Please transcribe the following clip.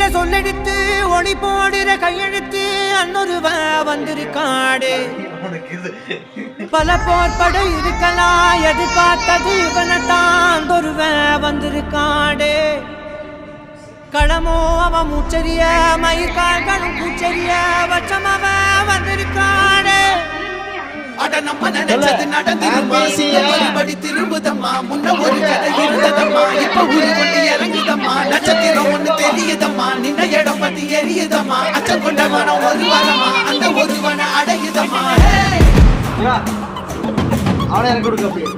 கையில சொல்லெடுத்து ஒளி போடுற கையெழுத்து அன்னொருவ வந்திருக்காடு. பல போர்படை இருக்கலாம் எதிர்பார்த்தது இவனைத்தான் ஒருவ வந்திருக்காடு. களமோ அவன் மூச்சரிய மயிர்கால்களும் பூச்சரிய வச்சம் அவன் வந்திருக்காடு. அட நம்ம நினைச்சது நடந்திருமா மறுபடி திரும்புதம்மா முன்ன ஒரு கதை இருந்ததம்மா இப்ப ஊரு கொண்டு இறங்குதம்மா நட்சத்திரம் ஒண்ணு தெரியுதம்மா நின்ன இடம் பத்தி எரியுதம்மா அச்சம் கொண்ட மனம் ஒரு வரமா அந்த ஒருவனை அடையுதம்மா. அவனை எனக்கு கொடுக்க அப்படியே